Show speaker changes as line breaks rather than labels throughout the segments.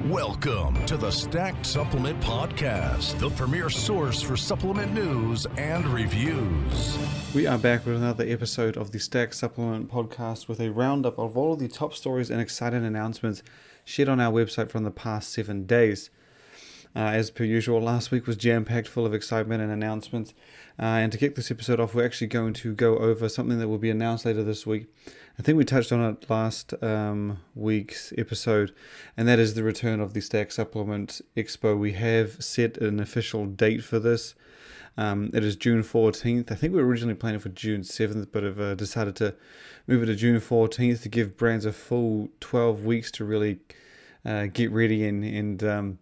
Welcome to the Stacked Supplement Podcast, the premier source for supplement news and reviews.
We are back with another episode of the Stacked Supplement Podcast with a roundup of all of the top stories and exciting announcements shared on our website from the past 7 days. As per usual, last week was jam-packed full of excitement and announcements. And to kick this episode off, we're actually going to go over something that will be announced later this week. I think we touched on it last week's episode, and that is the return of the Stack Supplement Expo. We have set an official date for this. It is June 14th. I think we were originally planning for June 7th, but have decided to move it to June 14th to give brands a full 12 weeks to really get ready and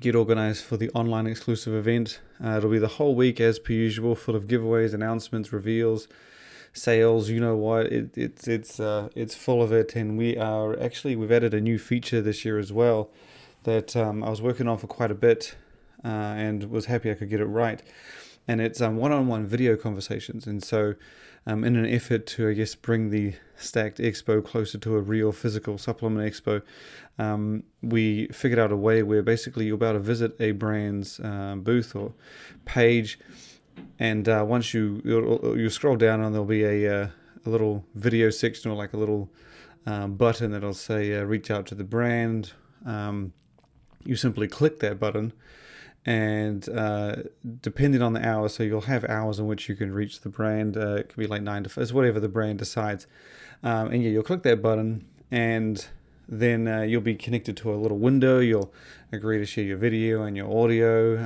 get organized for the online exclusive event. It'll be the whole week as per usual, full of giveaways, announcements, reveals, sales. You know what? It's full of it, and we've added a new feature this year as well that I was working on for quite a bit and was happy I could get it right. And it's one-on-one video conversations. And so in an effort to, I guess, bring the Stacked Expo closer to a real physical supplement expo, we figured out a way where basically you'll be able to visit a brand's booth or page, and once you scroll down and there'll be a little video section or like a little button that'll say reach out to the brand. You simply click that button, and depending on the hour, so you'll have hours in which you can reach the brand. It could be like 9 to 5, it's whatever the brand decides. And yeah, you'll click that button, and then you'll be connected to a little window. You'll agree to share your video and your audio.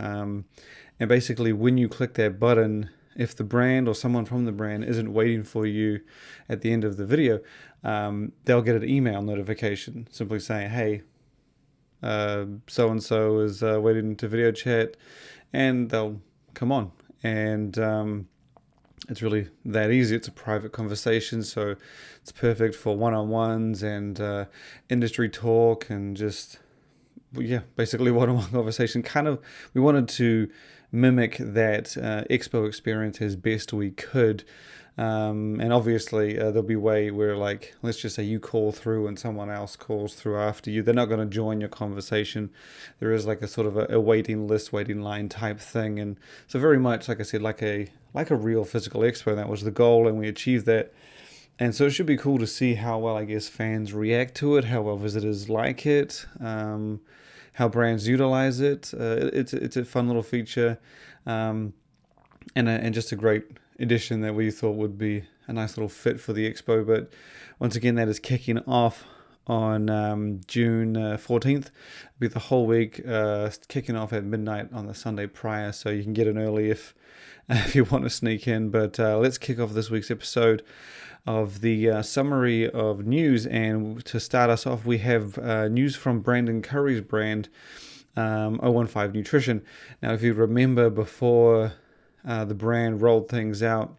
And basically, when you click that button, if the brand or someone from the brand isn't waiting for you at the end of the video, they'll get an email notification simply saying, hey, so-and-so is waiting to video chat, and they'll come on. And it's really that easy. It's a private conversation, so it's perfect for one-on-ones and industry talk and just, basically one-on-one conversation. We wanted to mimic that expo experience as best we could. And obviously there'll be a way where, like, let's just say you call through and someone else calls through after you. They're not going to join your conversation. There is like a sort of a waiting list, waiting line type thing. And so very much, like I said, like a real physical expo. That was the goal, and we achieved that. And so it should be cool to see how well, I guess, fans react to it, how well visitors like it, how brands utilize it. It's a fun little feature, and just a great edition that we thought would be a nice little fit for the expo. But once again, that is kicking off on June 14th. It'll be the whole week, kicking off at midnight on the Sunday prior, so you can get in early if you want to sneak in. But let's kick off this week's episode of the summary of news. And to start us off, we have news from Brandon Curry's brand, 015 Nutrition. Now, if you remember, before the brand rolled things out,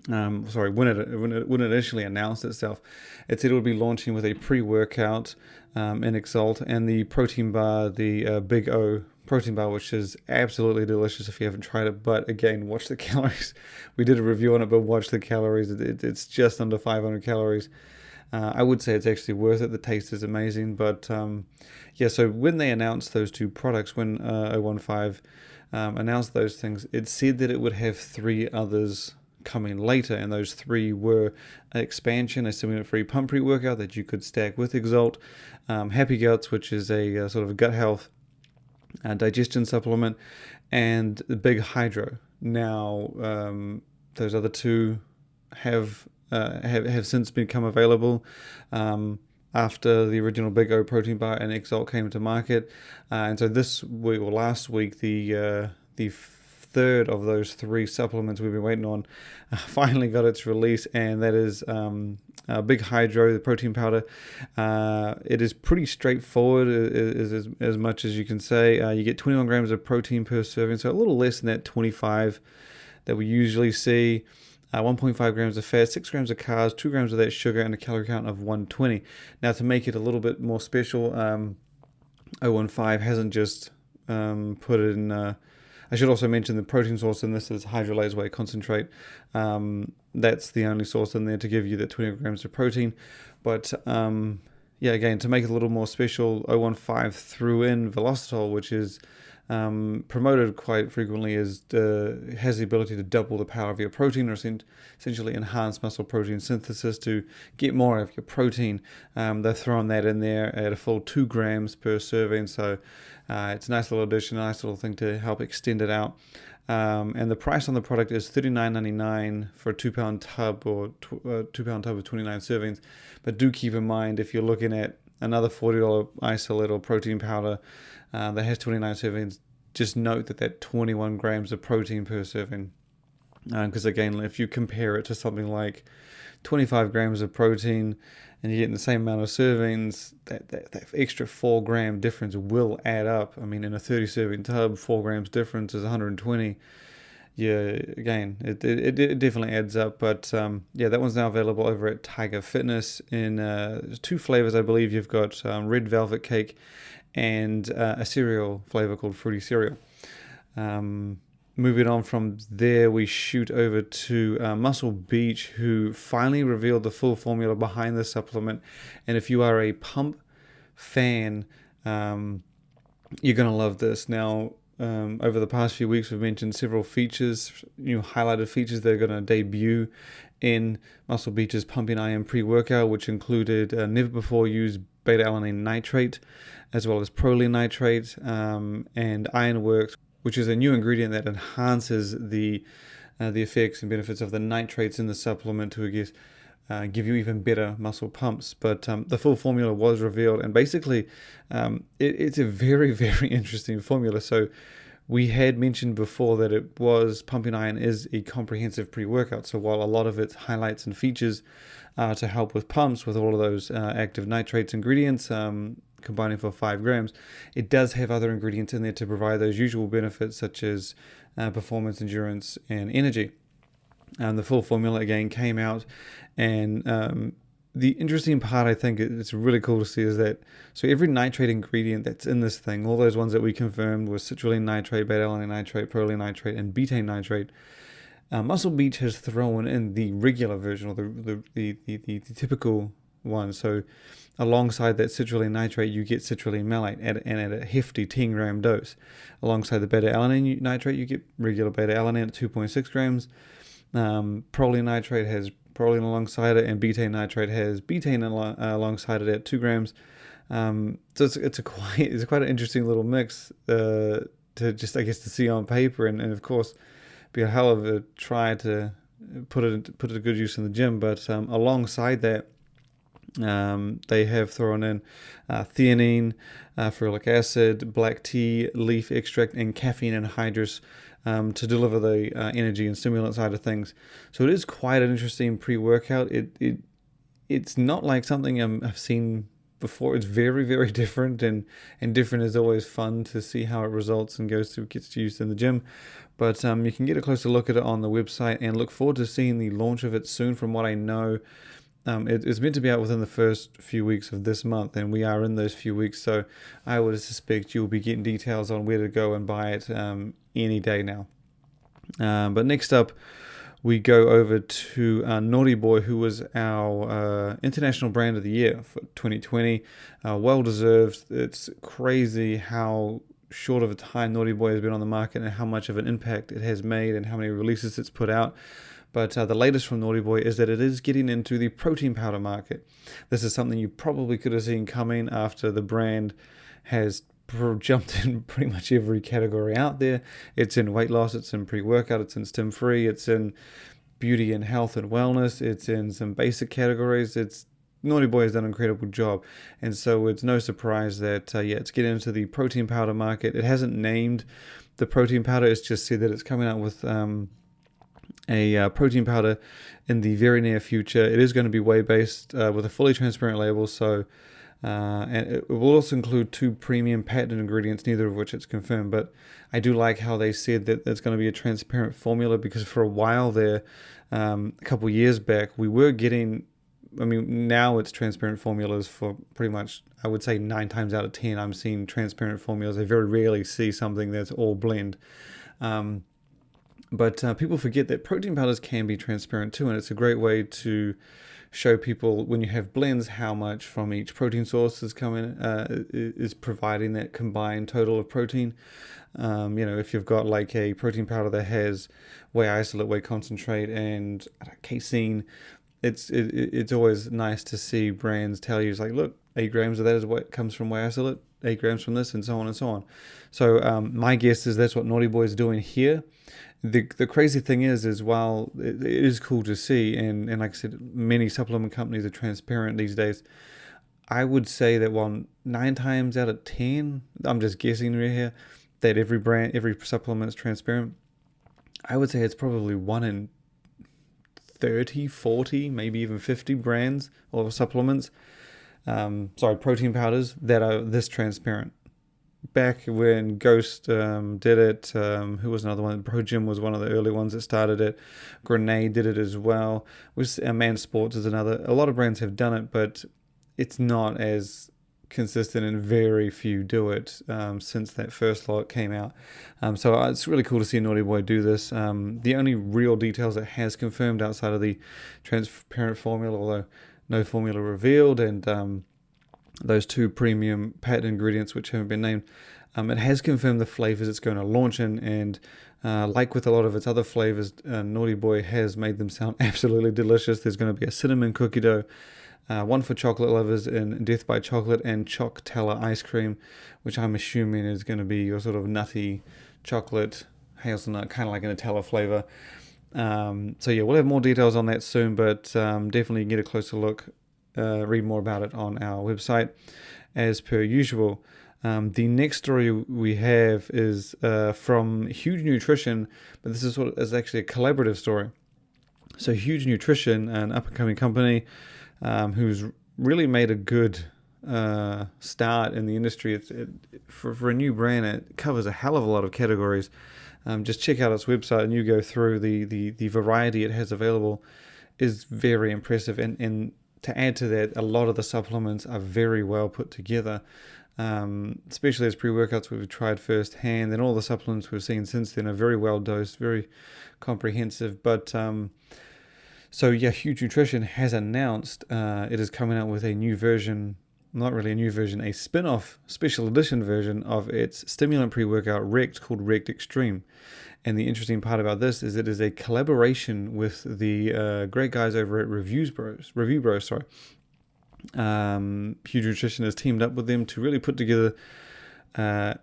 when it initially announced itself, it said it would be launching with a pre-workout in Exalt and the protein bar, the Big O protein bar, which is absolutely delicious if you haven't tried it. But again, watch the calories. We did a review on it, but watch the calories. It's just under 500 calories. I would say it's actually worth it. The taste is amazing. But so when they announced those two products, when 015 announced those things, it said that it would have 3 others coming later, and those 3 were expansion, a stimulant-free pump pre-workout that you could stack with Exalt, Happy Guts, which is a sort of a gut health digestion supplement, and the Big Hydro. Now, those other 2 have since become available after the original Big O protein bar and Exalt came to market, and so this week or last week, the third of those 3 supplements we've been waiting on finally got its release, and that is Big Hydro, the protein powder. It is pretty straightforward, as much as you can say. You get 21 grams of protein per serving, so a little less than that 25 that we usually see. 1.5 grams of fat, 6 grams of carbs, 2 grams of that sugar, and a calorie count of 120. Now, to make it a little bit more special, 015 hasn't just put it in... I should also mention the protein source in this is hydrolyzed whey concentrate. That's the only source in there to give you that 20 grams of protein. But yeah, again, to make it a little more special, 015 threw in Velocitol, which is promoted quite frequently as has the ability to double the power of your protein, or essentially enhance muscle protein synthesis to get more of your protein. They've thrown that in there at a full 2 grams per serving, so it's a nice little addition, a nice little thing to help extend it out. And the price on the product is $39.99 for a 2-pound tub, or 2-pound tub of 29 servings. But do keep in mind, if you're looking at another $40 isolate or protein powder that has 29 servings, just note that 21 grams of protein per serving. Because again, if you compare it to something like 25 grams of protein and you're getting the same amount of servings, that extra 4 gram difference will add up. I mean, in a 30 serving tub, 4 grams difference is 120. Yeah, again, it definitely adds up. But yeah, that one's now available over at Tiger Fitness in 2 flavors, I believe. You've got red velvet cake and a cereal flavor called Fruity Cereal. Moving on from there, we shoot over to Muscle Beach, who finally revealed the full formula behind the supplement. And if you are a pump fan, you're going to love this. Now, over the past few weeks, we've mentioned several features, highlighted features that are going to debut in Muscle Beach's Pumping Iron pre-workout, which included never before used beta-alanine nitrate, as well as proline nitrate, and Ironworks, which is a new ingredient that enhances the effects and benefits of the nitrates in the supplement to, give you even better muscle pumps. But the full formula was revealed, and basically it's a very, very interesting formula. So we had mentioned before that it was Pumping Iron is a comprehensive pre-workout. So while a lot of its highlights and features are to help with pumps with all of those active nitrates ingredients, combining for 5 grams, it does have other ingredients in there to provide those usual benefits such as performance, endurance, and energy. The full formula again came out, and the interesting part, I think it's really cool to see, is that so every nitrate ingredient that's in this thing, all those ones that we confirmed were citrulline nitrate, beta-alanine nitrate, proline nitrate, and betaine nitrate. Muscle Beach has thrown in the regular version, or the typical one. So alongside that citrulline nitrate, you get citrulline malate at a hefty 10 gram dose. Alongside the beta-alanine nitrate, you get regular beta-alanine at 2.6 grams. Proline nitrate has proline alongside it, and betaine nitrate has betaine alongside it at 2 grams. So it's quite an interesting little mix to just, I guess, to see on paper, and of course be a hell of a try to put it to good use in the gym. But alongside that, they have thrown in theanine, ferulic acid, black tea, leaf extract, and caffeine anhydrous to deliver the energy and stimulant side of things. So it is quite an interesting pre-workout. It's not like something I've seen before. It's very, very different, and different is always fun to see how it results and gets used in the gym. But you can get a closer look at it on the website, and look forward to seeing the launch of it soon. From what I know, it's meant to be out within the first few weeks of this month, and we are in those few weeks, so I would suspect you'll be getting details on where to go and buy it any day now. But next up, we go over to Naughty Boy, who was our International Brand of the Year for 2020. Well deserved. It's crazy how short of a time Naughty Boy has been on the market and how much of an impact it has made and how many releases it's put out. But the latest from Naughty Boy is that it is getting into the protein powder market. This is something you probably could have seen coming after the brand has jumped in pretty much every category out there. It's in weight loss, it's in pre-workout, it's in stim-free, it's in beauty and health and wellness, it's in some basic categories. Naughty Boy has done an incredible job, and so it's no surprise that it's getting into the protein powder market. It hasn't named the protein powder, it's just said that it's coming out with a protein powder in the very near future. It is going to be whey-based with a fully transparent label, so and it will also include 2 premium patented ingredients, neither of which it's confirmed. But I do like how they said that it's going to be a transparent formula, because for a while there, a couple years back, we were getting, now it's transparent formulas for pretty much, I would say 9 times out of 10, I'm seeing transparent formulas. I very rarely see something that's all blend. But people forget that protein powders can be transparent too, and it's a great way to show people when you have blends how much from each protein source is is providing that combined total of protein. If you've got like a protein powder that has whey isolate, whey concentrate, and casein, it's always nice to see brands tell you, it's like, look, 8 grams of that is what comes from whey isolate, 8 grams from this, and so on and so on. So my guess is that's what Naughty Boy is doing here. The crazy thing is while it is cool to see, and like I said, many supplement companies are transparent these days, I would say that 9 times out of 10, I'm just guessing right here, that every supplement is transparent. I would say it's probably 1 in 30, 40, maybe even 50 brands or supplements, protein powders that are this transparent. Back when Ghost did it, who was another one? ProGym was one of the early ones that started it. Grenade did it as well. Man Sports is another. A lot of brands have done it, but it's not as consistent, and very few do it since that first lot came out. So it's really cool to see Naughty Boy do this. The only real details it has confirmed outside of the transparent formula, although no formula revealed, and those 2 premium patent ingredients which haven't been named, it has confirmed the flavors it's going to launch in, and like with a lot of its other flavors, Naughty Boy has made them sound absolutely delicious. There's going to be a cinnamon cookie dough, one for chocolate lovers in Death by Chocolate, and Choc-Tella ice cream, which I'm assuming is going to be your sort of nutty chocolate hazelnut, kind of like a Nutella flavor. So yeah, we'll have more details on that soon, but definitely get a closer look, read more about it on our website as per usual. The next story we have is from Huge Nutrition, but this is actually a collaborative story. So Huge Nutrition, an up-and-coming company who's really made a good start in the industry. For a new brand, it covers a hell of a lot of categories. Just check out its website and you go through the variety it has available is very impressive. And to add to that, a lot of the supplements are very well put together, especially as pre-workouts we've tried firsthand, and all the supplements we've seen since then are very well dosed, very comprehensive. But so yeah, Huge Nutrition has announced it is coming out with a new version, not really a new version, a spin-off special edition version of its stimulant pre-workout Rect called Rect Extreme. And the interesting part about this is it is a collaboration with the great guys over at Review Bros. Huge Nutrition has teamed up with them to really put together an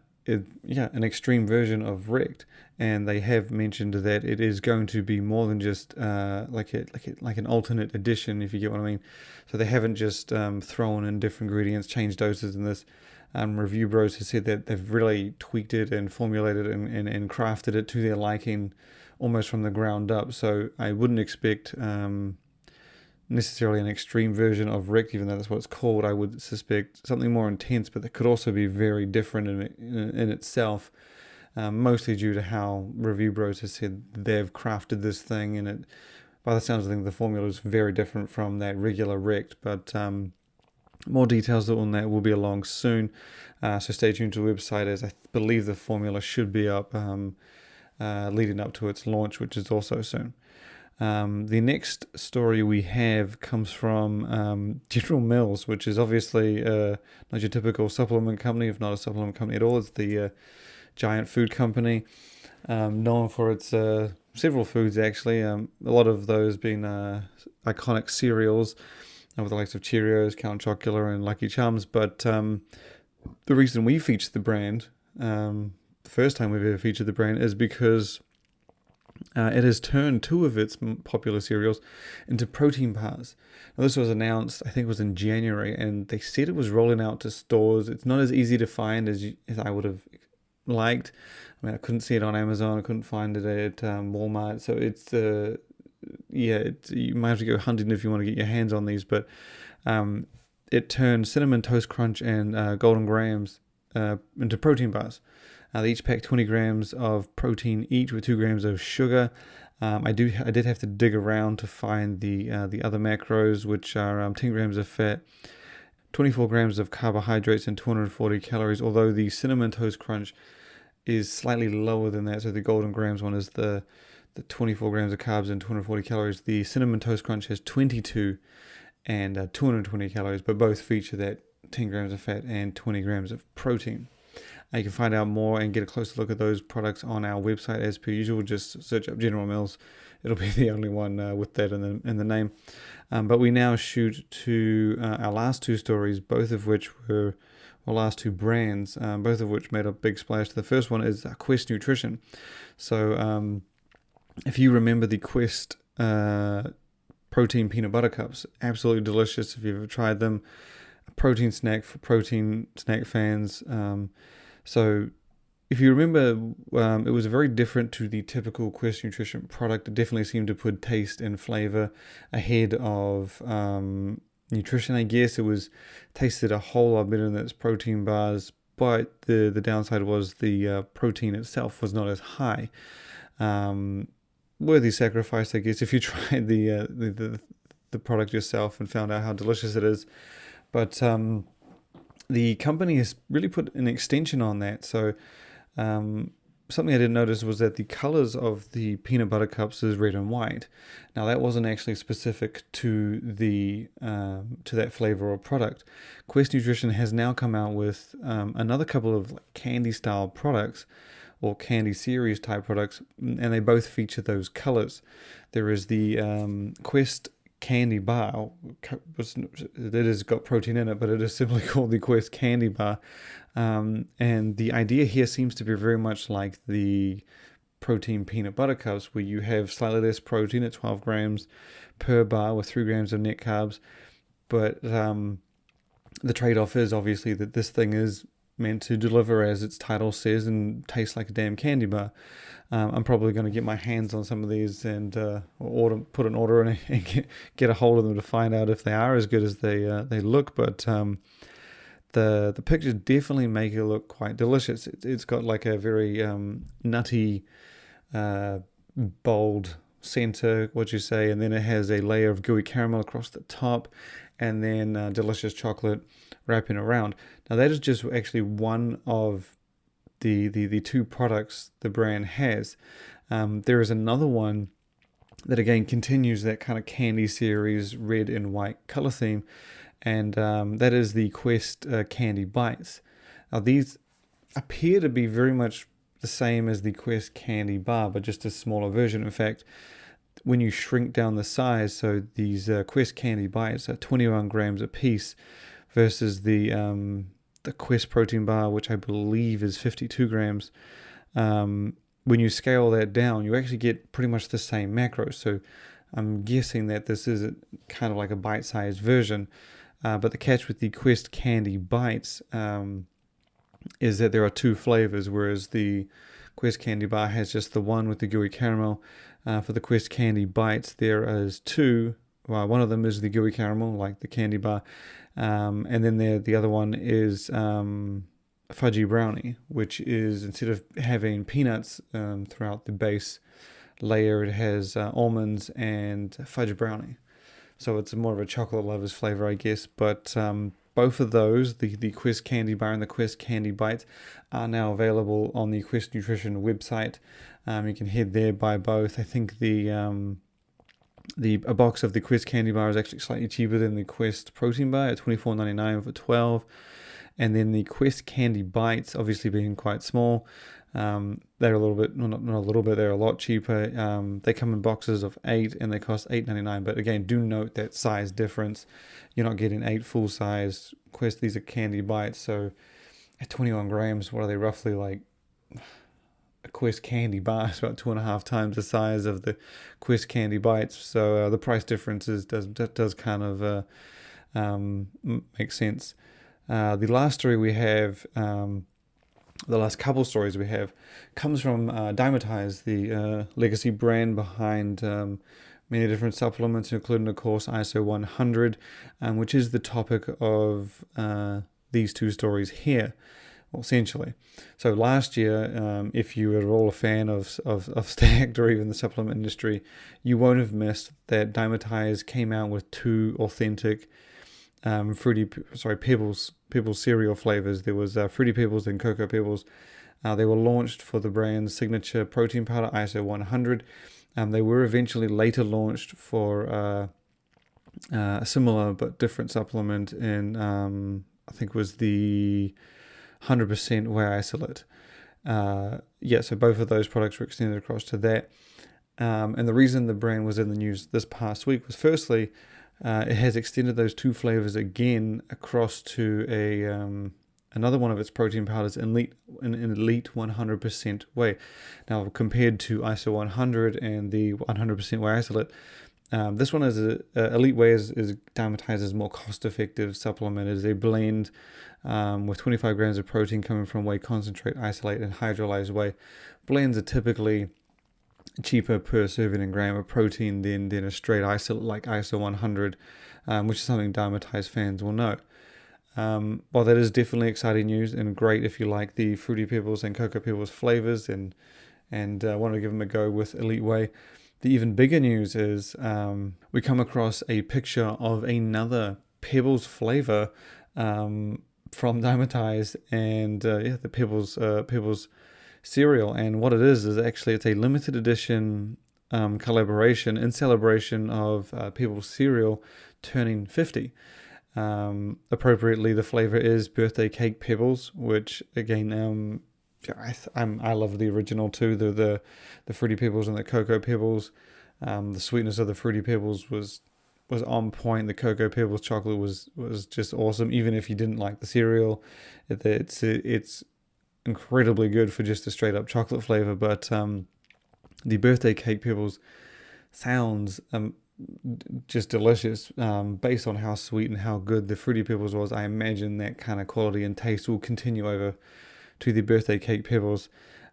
extreme version of Rect, and they have mentioned that it is going to be more than just like an alternate edition, if you get what I mean. So they haven't just thrown in different ingredients, changed doses in this. Review Bros has said that they've really tweaked it and formulated it and crafted it to their liking almost from the ground up. So I wouldn't expect necessarily an extreme version of Rect, even though that's what it's called. I would suspect something more intense, but that could also be very different in itself, mostly due to how Review Bros has said they've crafted this thing, and it, by the sounds of things, the formula is very different from that regular Rect. But more details on that will be along soon, so stay tuned to the website, as I believe the formula should be up leading up to its launch, which is also soon. The next story we have comes from General Mills, which is obviously not your typical supplement company, if not a supplement company at all. It's the giant food company, known for its several foods, actually. A lot of those being iconic cereals, with the likes of Cheerios, Count Chocula, and Lucky Charms. But the reason we featured the brand, the first time we've ever featured the brand, is because it has turned 2 of its popular cereals into protein bars. Now, this was announced, I think it was in January, and they said it was rolling out to stores. It's not as easy to find as I would have liked. I mean, I couldn't see it on Amazon. I couldn't find it at Walmart. So it's you might have to go hunting if you want to get your hands on these. But it turned Cinnamon Toast Crunch and Golden Grams into protein bars. They each pack 20 grams of protein each with 2 grams of sugar. I did have to dig around to find the other macros, which are 10 grams of fat, 24 grams of carbohydrates, and 240 calories. Although the Cinnamon Toast Crunch is slightly lower than that, so the Golden Grams one is the the 24 grams of carbs and 240 calories. The Cinnamon Toast Crunch has 22 and 220 calories, but both feature that 10 grams of fat and 20 grams of protein. You can find out more and get a closer look at those products on our website as per usual. Just search up General Mills. It'll be the only one with that in the name. But we now shoot to our last two stories, both of which were our last two brands, both of which made a big splash. The first one is Quest Nutrition. So if you remember the Quest protein peanut butter cups, absolutely delicious if you've ever tried them. A protein snack for protein snack fans. So if you remember, it was very different to the typical Quest Nutrition product. It definitely seemed to put taste and flavor ahead of nutrition, I guess. It was tasted a whole lot better than its protein bars, but the downside was the protein itself was not as high. Worthy sacrifice, I guess, if you tried the product yourself and found out how delicious it is. But the company has really put an extension on that. So something I didn't notice was that the colors of the peanut butter cups is red and white. Now that wasn't actually specific to the to that flavor or product. Quest Nutrition has now come out with another couple of candy style products or candy series type products, and they both feature those colors. There is the Quest candy bar. It has got protein in it, but it is simply called the Quest candy bar. And the idea here seems to be very much like the protein peanut butter cups, where you have slightly less protein at 12 grams per bar with 3 grams of net carbs. But the trade-off is obviously that this thing is meant to deliver as its title says and taste like a damn candy bar. I'm probably going to get my hands on some of these and put an order in and get a hold of them to find out if they are as good as they look. But the pictures definitely make it look quite delicious. It's got like a very nutty, bold center, what you say, and then it has a layer of gooey caramel across the top, and then delicious chocolate wrapping around. Now that is just actually one of the two products the brand has. There is another one that again continues that kind of candy series red and white color theme, and that is the Quest Candy Bites. Now these appear to be very much the same as the Quest Candy Bar, but just a smaller version. In fact, when you shrink down the size, so these Quest Candy Bites are 21 grams a piece versus the Quest Protein Bar, which I believe is 52 grams. When you scale that down, you actually get pretty much the same macros. So I'm guessing that this is kind of like a bite-sized version. But the catch with the Quest Candy Bites is that there are two flavors, whereas the Quest Candy Bar has just the one with the gooey caramel. For the Quest Candy Bites, there is two. Well, one of them is the gooey caramel, like the candy bar. And then the other one is fudgy brownie, which is, instead of having peanuts throughout the base layer, it has almonds and fudge brownie. So it's more of a chocolate lover's flavor, I guess. But both of those, the Quest Candy Bar and the Quest Candy Bites, are now available on the Quest Nutrition website. You can head there, buy both. I think a box of the Quest Candy Bar is actually slightly cheaper than the Quest Protein Bar at $24.99 for 12. And then the Quest Candy Bites, obviously being quite small, they're a little bit, not a little bit, they're a lot cheaper. They come in boxes of 8 and they cost $8.99. But again, do note that size difference. You're not getting 8 full size Quest. These are Candy Bites. So at 21 grams, what are they roughly like? A Quest Candy Bar is about 2.5 times the size of the Quest Candy Bites. So the price differences does kind of make sense. The last story we have, the last couple stories we have, comes from Dymatize, the legacy brand behind many different supplements, including, of course, ISO100, which is the topic of these two stories here, well, essentially. So last year, if you were at all a fan of Stacked or even the supplement industry, you won't have missed that Dymatize came out with two authentic Pebbles cereal flavors. There was Fruity Pebbles and Cocoa Pebbles. They were launched for the brand's signature protein powder, ISO100. They were eventually later launched for a similar but different supplement in, I think it was the 100% whey isolate. So both of those products were extended across to that. And the reason the brand was in the news this past week was, firstly, it has extended those two flavors again across to another one of its protein powders, an elite 100% whey. Now, compared to ISO100 and the 100% whey isolate, this one is elite whey is Dymatize's more cost-effective supplement. It is a blend with 25 grams of protein coming from whey concentrate, isolate, and hydrolyzed whey. Blends are typically cheaper per serving and gram of protein than a straight isolate like ISO100, which is something Dymatize fans will know. While that is definitely exciting news and great if you like the Fruity Pebbles and Cocoa Pebbles flavors and want to give them a go with Elite Whey, the even bigger news is we come across a picture of another Pebbles flavor from Dymatize and the Pebbles cereal. And what it is actually it's a limited edition collaboration in celebration of Pebbles cereal turning 50. Appropriately, the flavor is birthday cake Pebbles, which again, I love the original too. The Fruity Pebbles and the Cocoa Pebbles. The sweetness of the Fruity Pebbles was on point. The Cocoa Pebbles chocolate was just awesome. Even if you didn't like the cereal, it's incredibly good for just a straight up chocolate flavor. But the birthday cake Pebbles sounds just delicious, based on how sweet and how good the Fruity Pebbles was. I imagine that kind of quality and taste will continue over to the birthday cake Pebbles.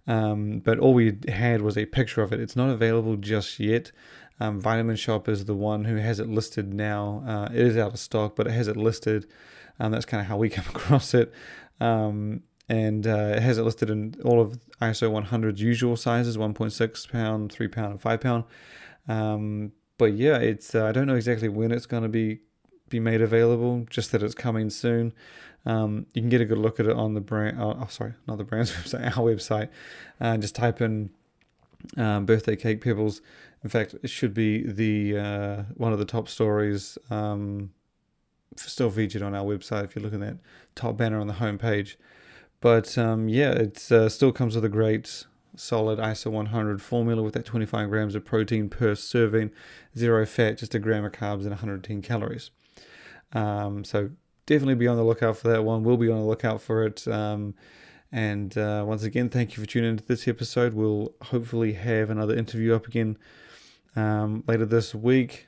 But all we had was a picture of it. It's not available just yet. Vitamin Shop is the one who has it listed now. It is out of stock, but it has it listed. That's kind of how we come across it. And it has it listed in all of ISO 100's usual sizes: 1.6 pound, 3 pound, and 5 pound. But yeah, it's I don't know exactly when it's going to be made available. Just that it's coming soon. You can get a good look at it on the brand. Not the brand's website, our website. Just type in birthday cake Pebbles. In fact, it should be the one of the top stories. Still featured on our website if you look at that top banner on the homepage. But it still comes with a great solid ISO 100 formula with that 25 grams of protein per serving, 0 fat, just a gram of carbs, and 110 calories. So definitely be on the lookout for that one. We'll be on the lookout for it. And once again, thank you for tuning into this episode. We'll hopefully have another interview up again later this week.